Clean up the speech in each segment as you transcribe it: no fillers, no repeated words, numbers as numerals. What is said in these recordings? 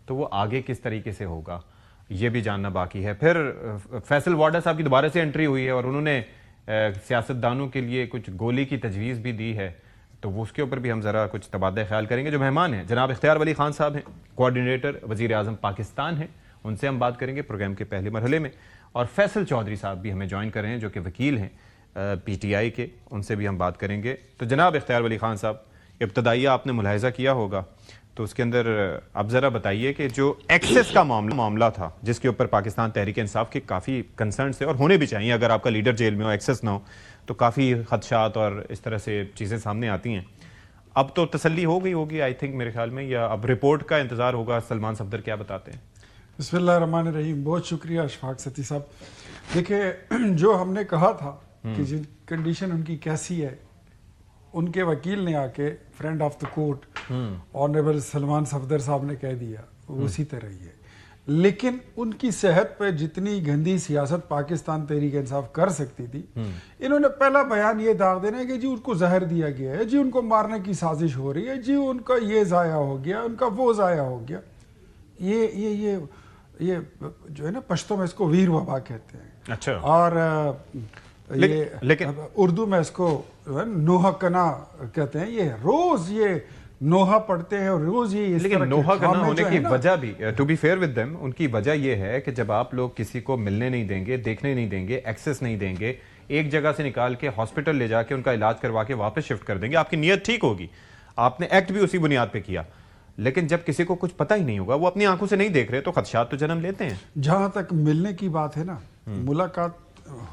تو وہ آگے کس طریقے سے ہوگا یہ بھی جاننا باقی ہے. پھر فیصل واڈا صاحب کی دوبارہ سے انٹری ہوئی ہے اور انہوں نے سیاستدانوں کے لیے کچھ گولی کی تجویز بھی دی ہے, تو وہ اس کے اوپر بھی ہم ذرا کچھ تبادلہ خیال کریں گے. جو مہمان ہیں جناب اختیار ولی خان صاحب ہیں, کوآرڈینیٹر وزیر اعظم پاکستان ہیں, ان سے ہم بات کریں گے پروگرام کے پہلے مرحلے میں. اور فیصل چودھری صاحب بھی ہمیں جوائن کر رہے ہیں جو کہ وکیل ہیں پی ٹی آئی کے, ان سے بھی ہم بات کریں گے. تو جناب اختیار ولی خان صاحب, ابتدائیہ آپ نے ملاحظہ کیا ہوگا, تو اس کے اندر آپ ذرا بتائیے کہ جو ایکسس کا معاملہ تھا جس کے اوپر پاکستان تحریک انصاف کے کافی کنسرنز تھے اور ہونے بھی چاہیے, اگر آپ کا لیڈر جیل میں ہو, ایکسس نہ ہو تو کافی خدشات اور اس طرح سے چیزیں سامنے آتی ہیں. اب تو تسلی ہو گئی ہوگی آئی تھنک میرے خیال میں, یا اب رپورٹ کا انتظار ہوگا؟ سلمان صفدر کیا بتاتے ہیں؟ بسم اللہ الرحمن الرحیم. بہت شکریہ اشفاق ستی صاحب. دیکھیں, جو ہم نے کہا تھا کہ جن کنڈیشن ان کی کیسی ہے, ان کے وکیل نے آ کے friend of the court honourable Salman Safdar صاحب نے کہہ دیا اسی طرح ہی ہے. لیکن ان کی صحت پہ جتنی گندی سیاست پاکستان تحریک انصاف کر سکتی تھی, انہوں نے پہلا بیان یہ داغ دینا ہے کہ جی ان کو زہر دیا گیا ہے, جی ان کو مارنے کی سازش ہو رہی ہے, جی ان کا یہ ضائع ہو گیا, ان کا وہ ضائع ہو گیا. یہ جو ہے نا, پشتوں میں اس کو ویر وبا کہتے ہیں. اچھا. اور لیکن اردو میں اس کو نوحہ کنا کہتے ہیں. یہ روز یہ نوحہ پڑھتے ہیں اور روز یہ, لیکن نوحہ کنا ہونے کی وجہ بھی, to be fair with them, ان کی وجہ یہ ہے کہ جب آپ لوگ کسی کو ملنے نہیں دیں گے, دیکھنے نہیں دیں گے, ایکسس نہیں دیں گے, ایک جگہ سے نکال کے ہاسپٹل لے جا کے ان کا علاج کروا کے واپس شفٹ کر دیں گے, آپ کی نیت ٹھیک ہوگی, آپ نے ایکٹ بھی اسی بنیاد پہ کیا. لیکن جب کسی کو کچھ پتہ ہی نہیں ہوگا, وہ اپنی آنکھوں سے نہیں دیکھ رہے, تو خدشات تو جنم لیتے ہیں. جہاں تک ملنے کی بات ہے نا, ملاقات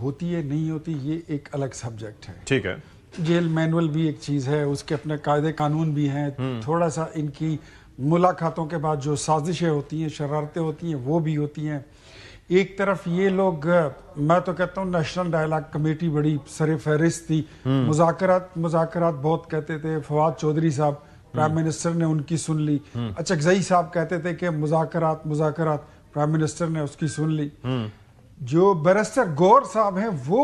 ہوتی ہے نہیں ہوتی, یہ ایک الگ سبجیکٹ ہے. ٹھیک ہے. جیل مینول بھی ایک چیز ہے, اس کے اپنے قاعدے قانون بھی ہیں. تھوڑا سا ان کی ملاقاتوں کے بعد جو سازشیں ہوتی ہیں, شرارتیں ہوتی ہیں, وہ بھی ہوتی ہیں. ایک طرف یہ لوگ, میں تو کہتا ہوں نیشنل ڈائلاگ کمیٹی بڑی سر فہرست تھی, مذاکرات بہت کہتے تھے. فواد چودھری صاحب پرائم منسٹر نے ان کی سن لی. اچکزئی صاحب کہتے تھے کہ مذاکرات, پرائم منسٹر نے اس کی سن لی. جو بیرسٹر گور صاحب ہیں وہ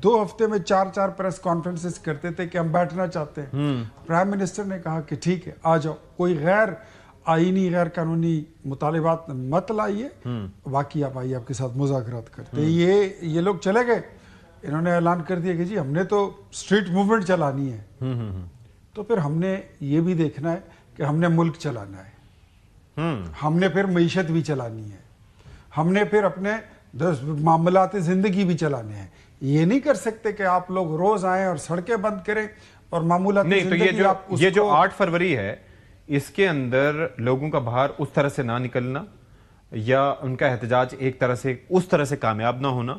2 ہفتے میں 4 پریس کانفرنسز کرتے تھے کہ ہم بیٹھنا چاہتے ہیں. پرائم منسٹر نے کہا کہ ٹھیک ہے آ جاؤ, کوئی غیر آئینی غیر قانونی مطالبات مت لائیے, باقی آپ آئیے, آپ کے ساتھ مذاکرات کرتے ہیں. یہ لوگ چلے گئے, انہوں نے اعلان کر دیا کہ جی ہم نے تو اسٹریٹ موومنٹ چلانی ہے. تو پھر ہم نے یہ بھی دیکھنا ہے کہ ہم نے ملک چلانا ہے, ہم نے پھر معیشت بھی چلانی ہے, ہم نے پھر اپنے معاملات زندگی بھی چلانے ہیں. یہ نہیں کر سکتے کہ آپ لوگ روز آئیں اور سڑکیں بند کریں اور معمولات زندگی. تو یہ جو 8 فروری ہے, اس کے اندر لوگوں کا باہر اس طرح سے نہ نکلنا یا ان کا احتجاج ایک طرح سے اس طرح سے کامیاب نہ ہونا,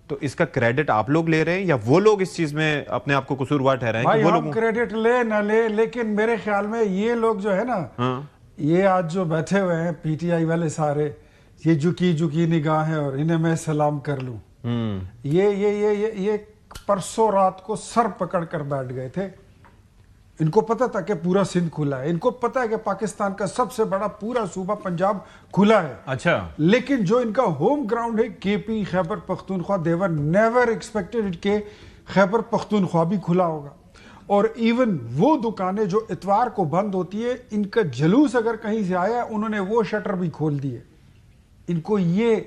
تو اس کا کریڈٹ آپ لوگ لے رہے ہیں یا وہ لوگ اس چیز میں اپنے آپ کو قصوروار ٹھہرائیں؟ بھائی ہم کریڈٹ لے نہ لے, لیکن میرے خیال میں یہ لوگ جو ہے نا, یہ آج جو بیٹھے ہوئے ہیں پی ٹی آئی والے سارے, یہ جھکی نگاہیں اور انہیں میں سلام کر لوں, یہ پرسوں رات کو سر پکڑ کر بیٹھ گئے تھے. ان کو پتا تھا کہ پورا سندھ کھلا ہے, ان کو پتا ہے کہ پاکستان کا سب سے بڑا پورا صوبہ پنجاب کھلا ہے. اچھا. لیکن جو ان کا ہوم گراؤنڈ ہے کے پی Khyber Pakhtunkhwa, they were never expected کہ خیبر پختونخوا بھی کھلا ہوگا. اور ایون وہ دکانیں جو اتوار کو بند ہوتی ہے, ان کا جلوس اگر کہیں سے آیا, انہوں نے وہ شٹر بھی کھول دیے. ان کو یہ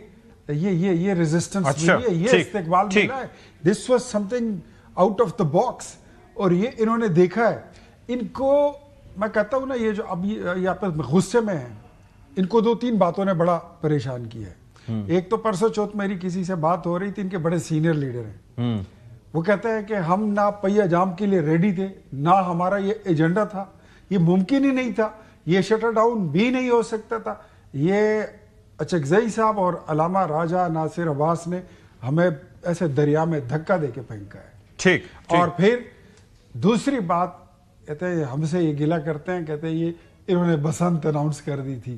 ریزسٹنس ملی ہے, یہ استقبال ملا ہے. This was some thing out of the box, اور یہ انہوں نے دیکھا ہے. ان کو میں کہتا ہوں نا, یہ جو اب یہاں پر غصے میں ہیں, ان کو 2-3 باتوں نے بڑا پریشان کیا ہے. ایک تو پرسوں چوتھ میری کسی سے بات ہو رہی تھی, ان کے بڑے سینئر لیڈر ہیں, وہ کہتے ہیں کہ ہم نہ پہیہ جام کے لیے ریڈی تھے, نہ ہمارا یہ ایجنڈا تھا, یہ ممکن ہی نہیں تھا, یہ شٹر ڈاؤن بھی نہیں ہو سکتا تھا. یہ اچکزئی صاحب اور علامہ راجہ ناصر عباس نے ہمیں ایسے دریا میں دھکا دے کے پھینکا ہے. ٹھیک. اور پھر دوسری بات کہتے ہیں, ہم سے یہ گلہ کرتے ہیں, کہتے ہیں یہ انہوں نے بسنت اناؤنس کر دی تھی.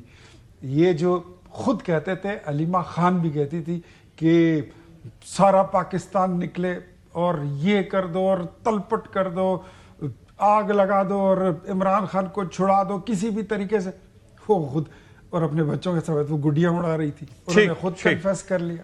یہ جو خود کہتے تھے, علیمہ خان بھی کہتی تھی کہ سارا پاکستان نکلے اور یہ کر دو اور تلپٹ کر دو, آگ لگا دو اور عمران خان کو چھڑا دو کسی بھی طریقے سے. وہ خود اور اپنے بچوں کے ساتھ وہ گڈیاں اڑا رہی تھی, انہوں نے خود کنفیس کر لیا.